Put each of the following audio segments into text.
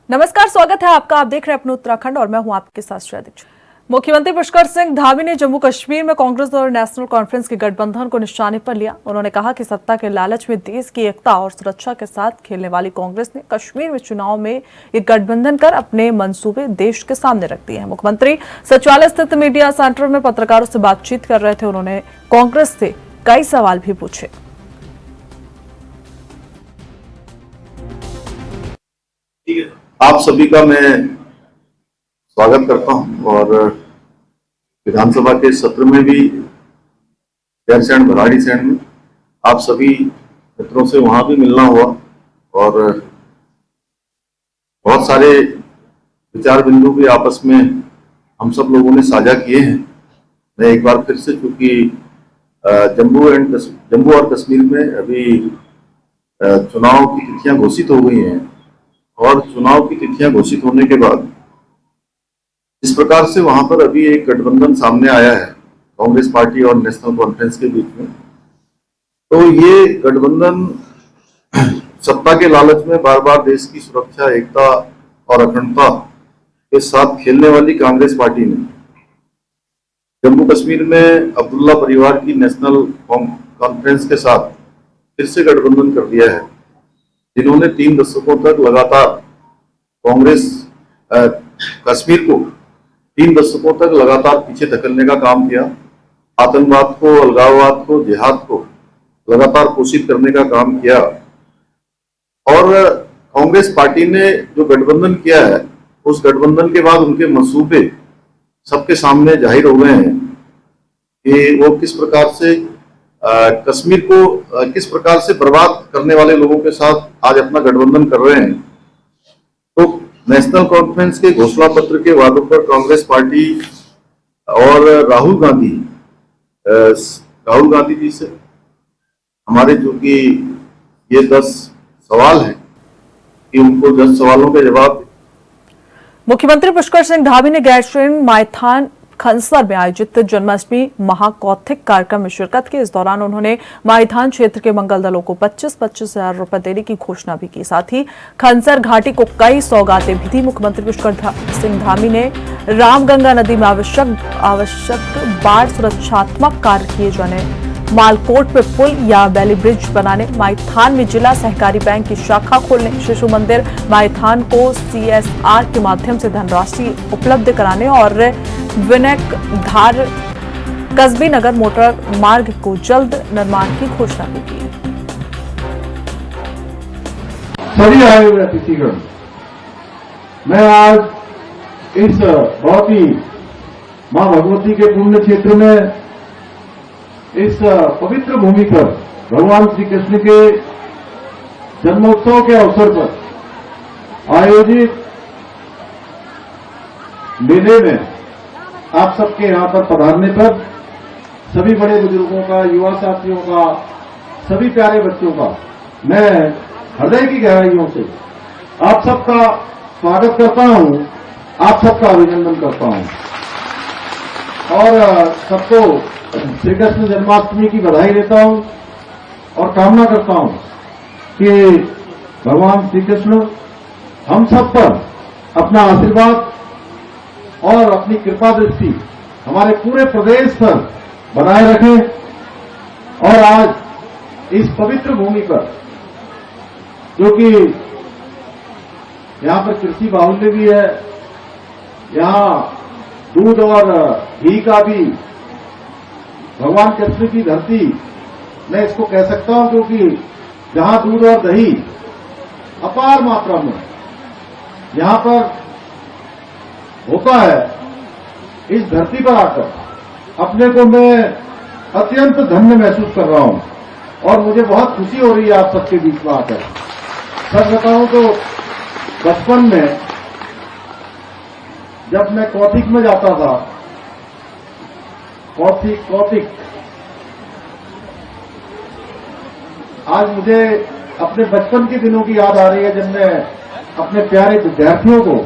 नमस्कार, स्वागत है आपका। आप देख रहे हैं अपने उत्तराखंड और मैं हूं आपके साथ श्रेया दीक्षित। मुख्यमंत्री पुष्कर सिंह धामी ने जम्मू कश्मीर में कांग्रेस और नेशनल कॉन्फ्रेंस के गठबंधन को निशाने पर लिया। उन्होंने कहा कि सत्ता के लालच में देश की एकता और सुरक्षा के साथ खेलने वाली कांग्रेस ने कश्मीर में चुनाव में ये गठबंधन कर अपने मंसूबे देश के सामने रख दिए हैं। मुख्यमंत्री सचिवालय स्थित मीडिया सेंटर में पत्रकारों से बातचीत कर रहे थे। उन्होंने कांग्रेस से कई सवाल भी पूछे। आप सभी का मैं स्वागत करता हूं और विधानसभा के सत्र में भी गैरसैंण भराड़ीसैंण में आप सभी मित्रों से वहां भी मिलना हुआ और बहुत सारे विचार बिंदु भी आपस में हम सब लोगों ने साझा किए हैं। मैं एक बार फिर से, चूंकि जम्मू और कश्मीर में अभी चुनाव की तिथियां घोषित हो गई हैं और चुनाव की तिथियां घोषित होने के बाद इस प्रकार से वहां पर अभी एक गठबंधन सामने आया है कांग्रेस पार्टी और नेशनल कॉन्फ्रेंस के बीच में, तो ये गठबंधन सत्ता के लालच में बार बार देश की सुरक्षा, एकता और अखंडता के साथ खेलने वाली कांग्रेस पार्टी ने जम्मू कश्मीर में अब्दुल्ला परिवार की नेशनल कॉन्फ्रेंस के साथ फिर से गठबंधन कर दिया है, जिन्होंने 3 दशकों तक लगातार कांग्रेस कश्मीर को 3 दशकों तक लगातार पीछे धकेलने का काम किया। आतंकवाद को, अलगाववाद को, जिहाद को लगातार पोषित करने का काम किया और कांग्रेस पार्टी ने जो गठबंधन किया है उस गठबंधन के बाद उनके मंसूबे सबके सामने जाहिर हो गए हैं कि वो किस प्रकार से कश्मीर को किस प्रकार से बर्बाद करने वाले लोगों के साथ आज अपना गठबंधन कर रहे हैं। तो नेशनल कॉन्फ्रेंस के घोषणा पत्र के वादों पर कांग्रेस पार्टी और राहुल गांधी जी से हमारे जो कि ये 10 सवाल हैं कि उनको 10 सवालों के जवाब। मुख्यमंत्री पुष्कर सिंह धामी ने गैरसैंण मायथान खनसर में आयोजित जन्माष्टमी महाकौतिक कार्यक्रम में शिरकत की। इस दौरान उन्होंने मायथान क्षेत्र के मंगल दलों को 25-25 हजार रुपए देने की घोषणा भी की। साथ ही खनसर घाटी को कई सौगातें भी दी। मुख्यमंत्री पुष्कर सिंह धामी ने रामगंगा नदी में आवश्यक बाढ़ सुरक्षात्मक कार्य किए जाने, मालकोट में पुल या बैली ब्रिज बनाने, मायथान में जिला सहकारी बैंक की शाखा खोलने, शिशु मंदिर मायथान को CSR के माध्यम से धनराशि उपलब्ध कराने और विनयक धार कस्बी नगर मोटर मार्ग को जल्द निर्माण की घोषणा भी की। सभी आए हुए अतिथिगण, मैं आज इस बहुत ही मां भगवती के पुण्य क्षेत्र में इस पवित्र भूमि पर भगवान श्री कृष्ण के जन्मोत्सव के अवसर पर आयोजित मेले में आप सबके यहां पर पधारने पर सभी बड़े बुजुर्गों का, युवा साथियों का, सभी प्यारे बच्चों का मैं हृदय की गहराइयों से आप सबका स्वागत करता हूं, आप सबका अभिनंदन करता हूं और सबको श्री कृष्ण जन्माष्टमी की बधाई देता हूं और कामना करता हूं कि भगवान श्री कृष्ण हम सब पर अपना आशीर्वाद और अपनी कृपा दृष्टि हमारे पूरे प्रदेश पर बनाए रखें। और आज इस पवित्र भूमि पर, जो कि यहां पर कृषि बाहुल्य भी है, यहां दूध और घी का भी भगवान कृष्ण की धरती मैं इसको कह सकता हूं, क्योंकि जहां दूध और दही अपार मात्रा में यहां पर होता है, इस धरती पर आकर अपने को मैं अत्यंत धन्य महसूस कर रहा हूं और मुझे बहुत खुशी हो रही है आप सबके बीच में आकर। सच बताऊं तो बचपन में जब मैं कौतिक में जाता था, कौतिक आज मुझे अपने बचपन के दिनों की याद आ रही है, जब मैं अपने प्यारे विद्यार्थियों को,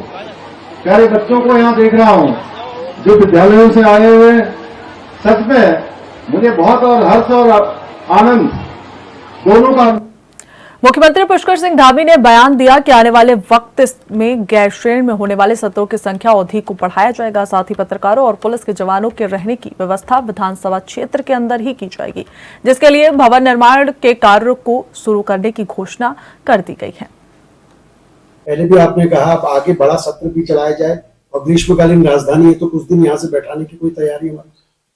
प्यारे बच्चों को यहां देख रहा हूं जो विद्यालयों से आए हुए। सच में मुझे बहुत और हर्ष और आनंद दोनों का मुख्यमंत्री पुष्कर सिंह धामी ने बयान दिया कि आने वाले वक्त में गैरसैंण में होने वाले सत्रों की संख्या और अधिक को बढ़ाया जाएगा। साथ ही पत्रकारों और पुलिस के जवानों के रहने की व्यवस्था विधानसभा क्षेत्र के अंदर ही की जाएगी, जिसके लिए भवन निर्माण के कार्य को शुरू करने की घोषणा कर दी गई है। पहले भी आपने कहा अब आगे बड़ा सत्र भी चलाया जाए और ग्रीष्मकालीन राजधानी है तो कुछ दिन यहाँ से बैठाने की कोई तैयारी हमारी?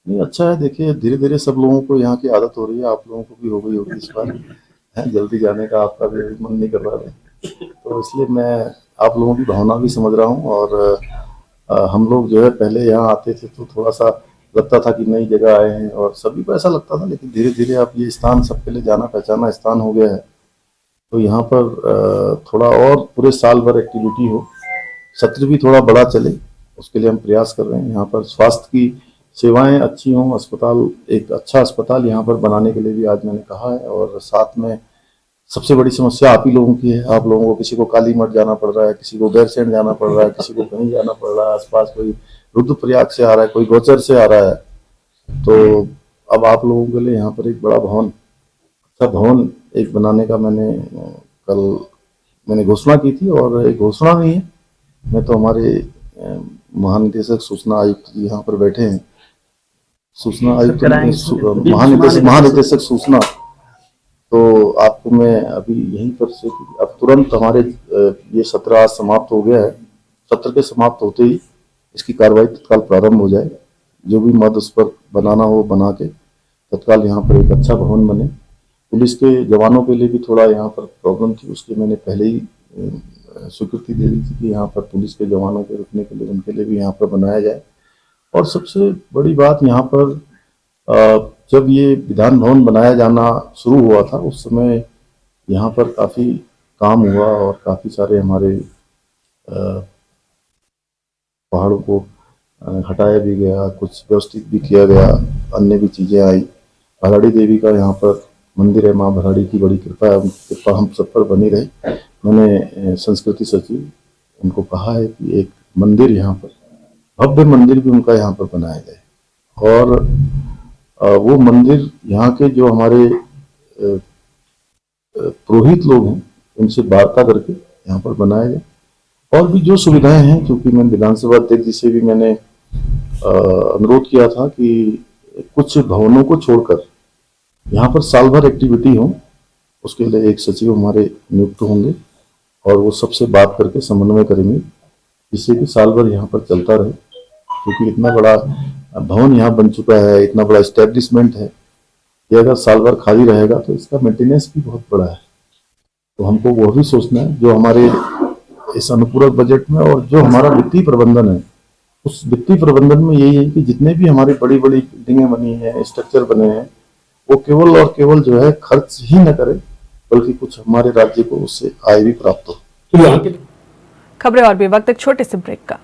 नहीं, अच्छा है। देखिए, धीरे धीरे सब लोगों को यहाँ की आदत हो रही है, आप लोगों को भी हो गई होगी इस बार। जल्दी जाने का आपका भी मन नहीं कर रहा है, तो इसलिए मैं आप लोगों की भावना भी समझ रहा हूँ। और हम लोग जो है पहले यहाँ आते थे तो थोड़ा सा लगता था कि नई जगह आए हैं और सभी को ऐसा लगता था, लेकिन धीरे धीरे अब ये स्थान सबके लिए जाना पहचाना स्थान हो गया है। तो यहाँ पर थोड़ा और पूरे साल भर एक्टिविटी हो, सत्र भी थोड़ा बड़ा चले, उसके लिए हम प्रयास कर रहे हैं। यहाँ पर स्वास्थ्य की सेवाएं अच्छी हों, अस्पताल एक अच्छा अस्पताल यहाँ पर बनाने के लिए भी आज मैंने कहा है। और साथ में सबसे बड़ी समस्या आप ही लोगों की है। आप लोगों को किसी को काली मठ जाना पड़ रहा है, किसी को गैरसैंण जाना पड़ रहा है, किसी को कहीं जाना पड़ रहा है, आसपास कोई रुद्रप्रयाग से आ रहा है, कोई गोचर से आ रहा है। तो अब आप लोगों के लिए यहाँ पर एक बड़ा भवन, अच्छा भवन एक बनाने का मैंने घोषणा की थी। और एक घोषणा नहीं है, मैं तो हमारे महानिदेशक सूचना आयुक्त यहाँ पर बैठे हैं, सूचना आयुक्त महानिदेशक सूचना, तो आपको मैं अभी यहीं पर से अब तुरंत हमारे ये सत्र आज समाप्त हो गया है, सत्र के समाप्त होते ही इसकी कार्रवाई तत्काल प्रारंभ हो जाए। जो भी मद उस पर बनाना हो बना के तत्काल यहाँ पर एक अच्छा भवन बने। पुलिस के जवानों के लिए भी थोड़ा यहाँ पर प्रॉब्लम थी, उसकी मैंने पहले ही स्वीकृति दे दी थी कि यहाँ पर पुलिस के जवानों के रुकने के लिए उनके लिए भी यहाँ पर बनाया जाए। और सबसे बड़ी बात यहाँ पर जब ये विधान भवन बनाया जाना शुरू हुआ था उस समय यहाँ पर काफ़ी काम हुआ और काफ़ी सारे हमारे पहाड़ों को हटाया भी गया, कुछ व्यवस्थित भी किया गया, अन्य भी चीज़ें आई। भराड़ी देवी का यहाँ पर मंदिर है, माँ भराड़ी की बड़ी कृपा हम सब पर बनी रहे। मैंने संस्कृति सचिव उनको कहा है कि एक मंदिर यहाँ पर, भव्य मंदिर भी उनका यहाँ पर बनाया जाए। और वो मंदिर यहाँ के जो हमारे पुरोहित लोग हैं उनसे वार्ता करके यहाँ पर बनाया जाए। और भी जो सुविधाएं हैं, क्योंकि मैं विधानसभा अध्यक्ष जी से भी मैंने अनुरोध किया था कि कुछ भवनों को छोड़कर यहाँ पर साल भर एक्टिविटी हो, उसके लिए एक सचिव हमारे नियुक्त होंगे और वो सबसे बात करके समन्वय करेंगे, जिससे कि साल भर यहाँ पर चलता रहे। क्योंकि इतना बड़ा भवन यहाँ बन चुका है, इतना बड़ा एस्टेब्लिशमेंट है, ये अगर साल भर खाली रहेगा तो इसका मेंटेनेंस भी बहुत बड़ा है। तो हमको वो भी सोचना है, जो हमारे इस अनुपूरक बजट में और जो हमारा वित्तीय प्रबंधन है, उस वित्तीय प्रबंधन में यही है कि जितने भी हमारी बड़ी बड़ी बिल्डिंगें बनी हैं, स्ट्रक्चर बने हैं, वो केवल और केवल जो है खर्च ही न करे, बल्कि कुछ हमारे राज्य को उससे आय भी प्राप्त हो। खबरें और भी वक्त एक छोटे से ब्रेक का।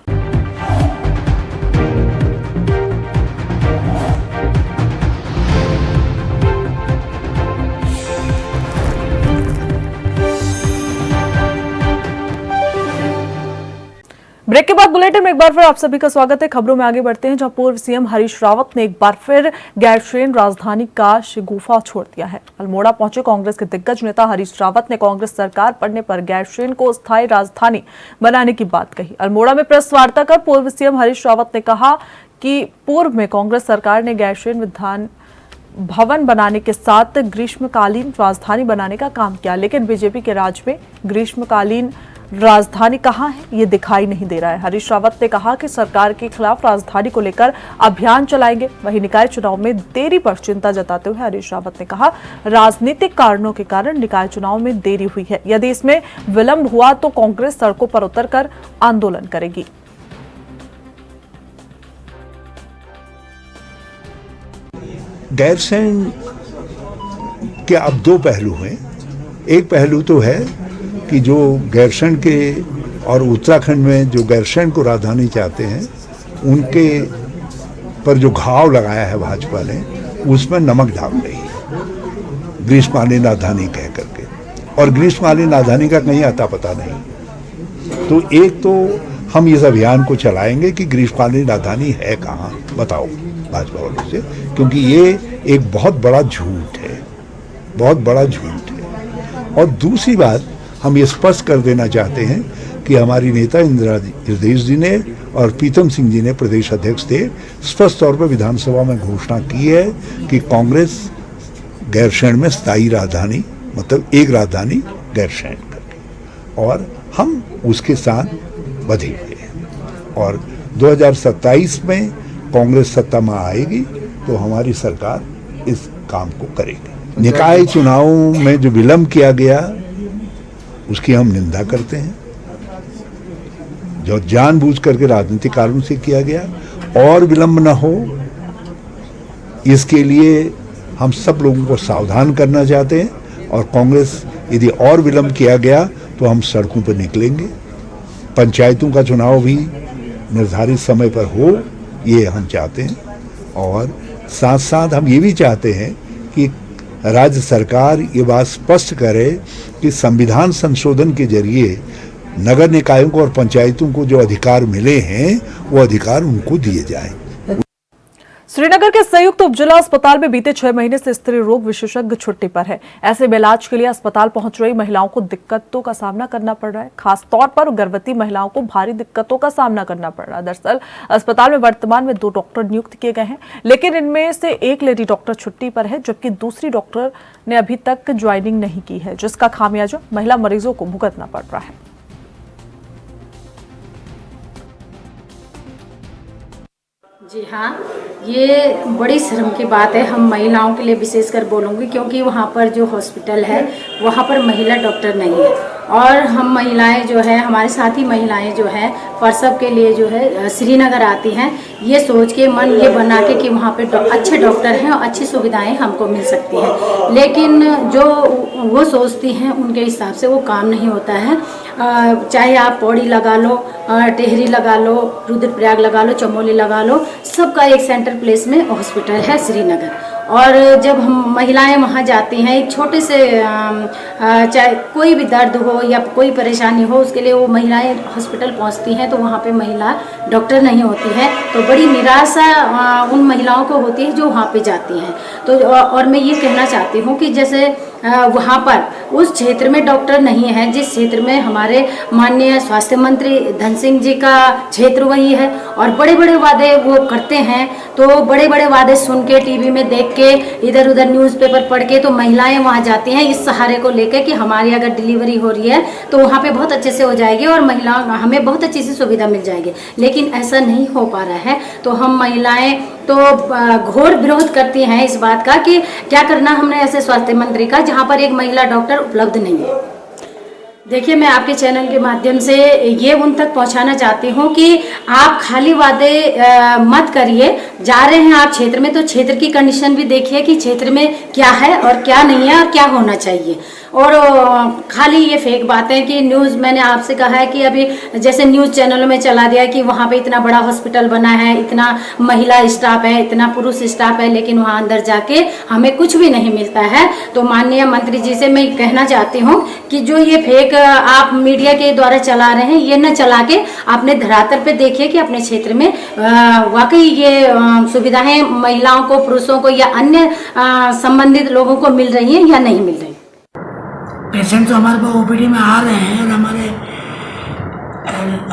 ब्रेक के बाद बुलेटिन में एक बार फिर आप सभी का स्वागत है। खबरों में आगे बढ़ते हैं, जहां पूर्व सीएम हरीश रावत ने एक बार फिर गैरसैंण राजधानी का शगुफा छोड़ दिया है। अल्मोड़ा पहुंचे कांग्रेस के दिग्गज नेता हरीश रावत ने कांग्रेस सरकार पड़ने पर गैरसैंण को स्थायी राजधानी बनाने की बात कही। अल्मोड़ा में प्रेस वार्ता कर पूर्व सीएम हरीश रावत ने कहा कि पूर्व में कांग्रेस सरकार ने गैरसैंण विधान भवन बनाने के साथ ग्रीष्मकालीन राजधानी बनाने का काम किया, लेकिन बीजेपी के राज में ग्रीष्मकालीन राजधानी कहां है ये दिखाई नहीं दे रहा है। हरीश रावत ने कहा कि सरकार के खिलाफ राजधानी को लेकर अभियान चलाएंगे। वहीं निकाय चुनाव में देरी पर चिंता जताते हुए हरीश रावत ने कहा, राजनीतिक कारणों के कारण निकाय चुनाव में देरी हुई है, यदि इसमें विलंब हुआ तो कांग्रेस सड़कों पर उतरकर आंदोलन करेगी। गैरसैंण के अब दो पहलू हैं। एक पहलू तो है कि जो गैरसैंण के और उत्तराखंड में जो गैरसैंण को राजधानी चाहते हैं, उनके पर जो घाव लगाया है भाजपा ने, उसमें नमक डाल रही है ग्रीष्मकालीन राजधानी कह करके, और ग्रीष्मकालीन राजधानी का कहीं आता पता नहीं। तो एक तो हम इस अभियान को चलाएंगे कि ग्रीष्मकालीन राजधानी है कहाँ, बताओ भाजपा वालों से, क्योंकि ये एक बहुत बड़ा झूठ है, बहुत बड़ा झूठ है। और दूसरी बात, हम ये स्पष्ट कर देना चाहते हैं कि हमारी नेता इंदिरा हृदय जी ने और प्रीतम सिंह जी ने, प्रदेश अध्यक्ष थे, स्पष्ट तौर पर विधानसभा में घोषणा की है कि कांग्रेस गैरसैंण में स्थायी राजधानी, मतलब एक राजधानी गैरसैंण करेगी, और हम उसके साथ बधे हुए हैं। और 2027 में कांग्रेस सत्ता में आएगी तो हमारी सरकार इस काम को करेगी। निकाय चुनावों में जो विलंब किया गया उसकी हम निंदा करते हैं, जो जानबूझ करके राजनीतिक कारणों से किया गया, और विलंब न हो इसके लिए हम सब लोगों को सावधान करना चाहते हैं। और कांग्रेस, यदि और विलंब किया गया तो हम सड़कों पर निकलेंगे। पंचायतों का चुनाव भी निर्धारित समय पर हो, ये हम चाहते हैं। और साथ साथ हम ये भी चाहते हैं कि राज्य सरकार ये बात स्पष्ट करे कि संविधान संशोधन के जरिए नगर निकायों को और पंचायतों को जो अधिकार मिले हैं वो अधिकार उनको दिए जाएं। श्रीनगर के संयुक्त उप जिला अस्पताल में बीते 6 महीने से स्त्री रोग विशेषज्ञ छुट्टी पर है। ऐसे में इलाज के लिए अस्पताल पहुंच रही महिलाओं को दिक्कतों का सामना करना पड़ रहा है। खास तौर पर गर्भवती महिलाओं को भारी दिक्कतों का सामना करना पड़ रहा है। दरअसल अस्पताल में वर्तमान में 2 डॉक्टर नियुक्त किए गए हैं, लेकिन इनमें से एक लेडी डॉक्टर छुट्टी पर है, जबकि दूसरी डॉक्टर ने अभी तक ज्वाइनिंग नहीं की है, जिसका खामियाजा महिला मरीजों को भुगतना पड़ रहा है। जी हाँ, ये बड़ी शर्म की बात है। हम महिलाओं के लिए विशेषकर बोलूँगी, क्योंकि वहाँ पर जो हॉस्पिटल है वहाँ पर महिला डॉक्टर नहीं है, और हम महिलाएं जो है, हमारे साथी महिलाएं जो है प्रसव के लिए जो है श्रीनगर आती हैं, ये सोच के, मन ये बना के कि वहाँ पे अच्छे डॉक्टर हैं और अच्छी सुविधाएं हमको मिल सकती हैं, लेकिन जो वो सोचती हैं उनके हिसाब से वो काम नहीं होता है। चाहे आप पौड़ी लगा लो, टेहरी लगा लो, रुद्रप्रयाग लगा लो, चमोली लगा लो, सबका एक सेंटर प्लेस में हॉस्पिटल है श्रीनगर। और जब हम महिलाएं वहां जाती हैं, एक छोटे से चाहे कोई भी दर्द हो या कोई परेशानी हो, उसके लिए वो महिलाएं हॉस्पिटल पहुंचती हैं तो वहां पे महिला डॉक्टर नहीं होती है, तो बड़ी निराशा उन महिलाओं को होती है जो वहां पे जाती हैं। तो और मैं ये कहना चाहती हूँ कि जैसे वहाँ पर उस क्षेत्र में डॉक्टर नहीं है, जिस क्षेत्र में हमारे माननीय स्वास्थ्य मंत्री धन सिंह जी का क्षेत्र वही है, और बड़े बड़े वादे वो करते हैं, तो बड़े बड़े वादे सुन के, टीवी में देख के, इधर उधर न्यूज़पेपर पढ़ के, तो महिलाएं वहाँ जाती हैं इस सहारे को लेकर कि हमारी अगर डिलीवरी हो रही है तो वहाँ पे बहुत अच्छे से हो जाएगी और महिला हमें बहुत अच्छी सी सुविधा मिल जाएगी, लेकिन ऐसा नहीं हो पा रहा है। तो हम महिलाएं तो घोर विरोध करती हैं इस बात का कि क्या करना हमने ऐसे स्वास्थ्य मंत्री का जहाँ पर एक महिला डॉक्टर उपलब्ध नहीं है। देखिए, मैं आपके चैनल के माध्यम से ये उन तक पहुंचाना चाहती हूँ कि आप खाली वादे मत करिए। जा रहे हैं आप क्षेत्र में, तो क्षेत्र की कंडीशन भी देखिए कि क्षेत्र में क्या है और क्या नहीं है और क्या होना चाहिए। और खाली ये फेक बातें कि न्यूज़, मैंने आपसे कहा है कि अभी जैसे न्यूज़ चैनलों में चला दिया कि वहाँ पे इतना बड़ा हॉस्पिटल बना है, इतना महिला स्टाफ है, इतना पुरुष स्टाफ है, लेकिन वहाँ अंदर जाके हमें कुछ भी नहीं मिलता है। तो माननीय मंत्री जी से मैं कहना चाहती हूँ कि जो ये फेक आप मीडिया के द्वारा चला रहे हैं, ये न चला के अपने धरातल पे देखिए कि अपने क्षेत्र में वाकई ये सुविधाएं महिलाओं को, पुरुषों को या अन्य संबंधित लोगों को मिल रही हैं या नहीं मिल रही। पेशेंट तो हमारे पास ओपीडी में आ रहे हैं और हमारे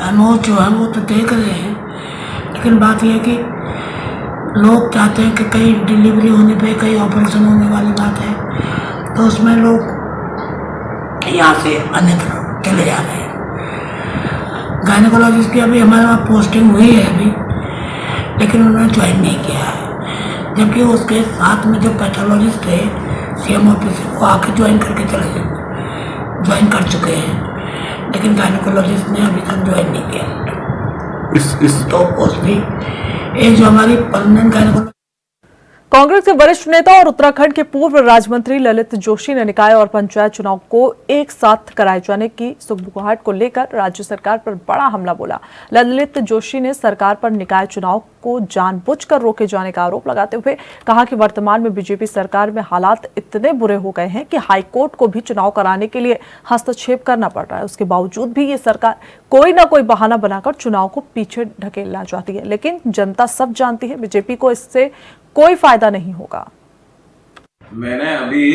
एमओ जो है वो तो देख रहे हैं, लेकिन बात यह है कि लोग चाहते हैं कि कहीं डिलीवरी होने पे, कहीं ऑपरेशन होने वाली बात है, तो उसमें लोग यहाँ से अन्यत्र चले जा रहे हैं। गायनेकोलॉजिस्ट की अभी हमारे वहाँ पोस्टिंग हुई है अभी, लेकिन उन्होंने ज्वाइन नहीं किया है, जबकि उसके साथ में जो पैथोलॉजिस्ट थे सीएम ऑफिस, वो आके ज्वाइन करके चले गए, ज्वाइन कर चुके हैं, लेकिन गायनेकोलॉजिस्ट ने अभी तक ज्वाइन नहीं किया। इस तो पोस्ट भी एक जो हमारी परमानेंट गायनेकोलॉजिस्ट। कांग्रेस के वरिष्ठ नेता और उत्तराखंड के पूर्व राज्य मंत्री ललित जोशी ने निकाय और पंचायत चुनाव को एक साथ कराए जाने की सुगबुगाहट को लेकर राज्य सरकार पर बड़ा हमला बोला। ललित जोशी ने सरकार पर निकाय चुनाव को जानबूझकर रोके जाने का आरोप लगाते हुए कहा कि वर्तमान में बीजेपी सरकार में हालात इतने बुरे हो गए हैं कि हाईकोर्ट को भी चुनाव कराने के लिए हस्तक्षेप करना पड़ रहा है। उसके बावजूद भी ये सरकार कोई ना कोई बहाना बनाकर चुनाव को पीछे ढकेलना चाहती है, लेकिन जनता सब जानती है बीजेपी को इससे कोई फायदा नहीं होगा। मैंने अभी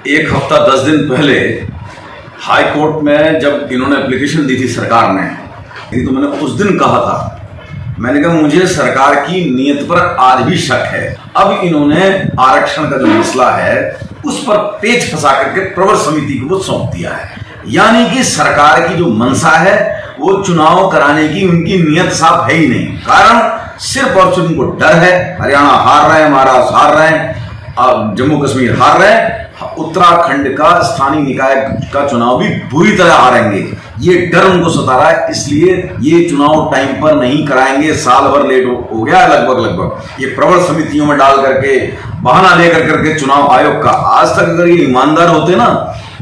1 हफ्ता 10 दिन पहले हाई कोर्ट में जब इन्होंने एप्लीकेशन दी थी सरकार ने, तो मैंने उस दिन कहा था, मैंने कहा मुझे सरकार की नीयत पर आज भी शक है। अब इन्होंने आरक्षण का जो मसला है उस पर पेच फंसा करके प्रवर समिति को वो सौंप दिया है। यानी कि सरकार की जो मंशा है वो चुनाव कराने की उनकी नीयत साफ है ही नहीं। कारण सिर्फ और सिर्फ उनको डर है, हरियाणा हार रहे हैं, महाराष्ट्र हार रहे हैं, जम्मू कश्मीर हार रहे हैं, उत्तराखंड का स्थानीय निकाय का चुनाव भी बुरी तरह हारेंगे, ये डर उनको सता रहा है। इसलिए ये चुनाव टाइम पर नहीं कराएंगे। साल भर लेट हो गया लगभग। ये प्रवर समितियों में डाल करके बहाना लेकर करके चुनाव आयोग का, आज तक अगर ये ईमानदार होते ना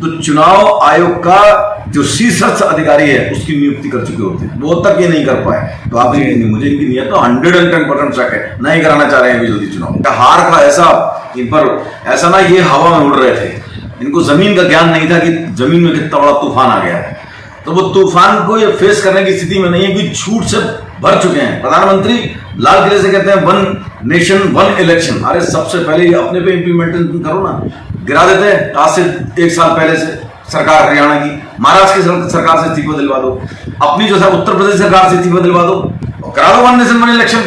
तो चुनाव आयोग का जो शीर्षस्थ अधिकारी है उसकी नियुक्ति कर चुके होते, वो तक ये नहीं कर पाए। तो आप मुझे इनकी नियत तो 110% शक है, नहीं कराना चाह रहे हैं जल्दी चुनाव। हार का ऐसा इन पर ऐसा ना, ये हवा में उड़ रहे थे, इनको जमीन का ज्ञान नहीं था कि जमीन में कितना बड़ा तूफान आ गया है। तो वो तूफान को ये फेस करने की स्थिति में नहीं है, कि झूठ से भर चुके हैं। प्रधानमंत्री लाल किले से कहते हैं 1 नेशन 1 इलेक्शन। अरे सबसे पहले ये अपने पे इम्प्लीमेंटेशन करो ना। गिरा देते हैं आज से 1 साल पहले से सरकार हरियाणा की, महाराष्ट्र की सरकार से इस्तीफा दिलवा दो, अपनी जो है उत्तर प्रदेश सरकार से इस्तीफा दिलवा दो और करा दो 1 नेशन 1 इलेक्शन।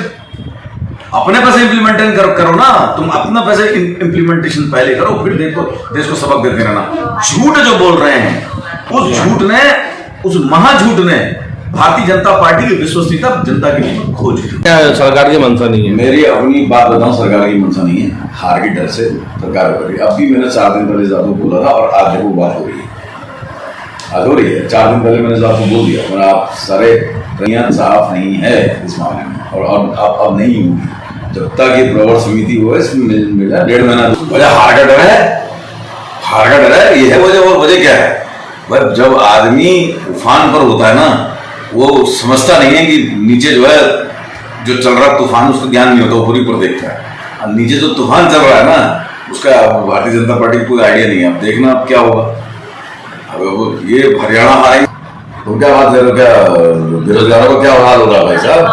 अपने पैसे इम्प्लीमेंटेशन करो ना, तुम अपना पैसे इम्प्लीमेंटेशन पहले करो, फिर देखो देश को सबक देते रहना। झूठ जो बोल रहे हैं उस झूठ ने, उस महाझूठ ने भारतीय जनता पार्टी की विश्वसनीयता जनता के लिए खो चुकी है। सरकार की मंशा नहीं है। मेरी अपनी बात बताऊं, सरकार की मंशा नहीं है, हार के डर से सरकार कर रही है। अभी मैंने 4 दिन पहले जादू बोला था और आज वो बात हो रही है, आज हो रही है। 4 दिन पहले मैंने जादू बोल दिया और आप सारे नीयत साफ नहीं है इस मामले में, और अब नहीं होगी जब तक ये प्रवर समिति हो। इसमें 1.5 महीना वजह हार का डर है, हार का डर है, ये है वजह। और वजह क्या है? बस जब आदमी तूफान पर होता है ना, वो समझता नहीं है कि नीचे जो है जो चल रहा तूफान उसको ज्ञान नहीं होता, वो पूरी पर देखता है। और नीचे जो तूफान चल रहा है ना उसका भारतीय जनता पार्टी को कोई आइडिया नहीं है। अब देखना अब क्या होगा। अब ये हरियाणा हारेंगे तो क्या बात है, क्या बेरोजगारों का क्या हाल हो रहा है भाई साहब?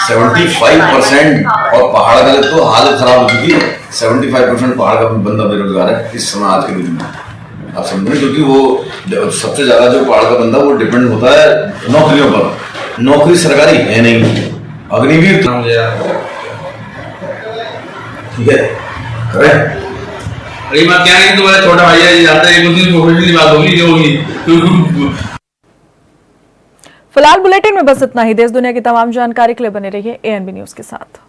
75% और पहाड़ का तो हालत खराब हो चुकी है। 75% पहाड़ का बंदा बेरोजगार है इस समय आज के दिन में, आप समझ रहे? क्योंकि वो सबसे ज्यादा जो पहाड़ का बंदा वो डिपेंड होता है नौकरियों पर। नौकरी सरकारी है नहीं, अग्निवीर ठीक है करे। अरे बात क्या है, तुम्हारा छोटा भाई है, जानते हैं कुछ प्रोफेशनली बात होगी जो होगी। फिलहाल बुलेटिन में बस इतना ही। देश दुनिया की तमाम जानकारी के लिए बने रहिए ANB न्यूज के साथ।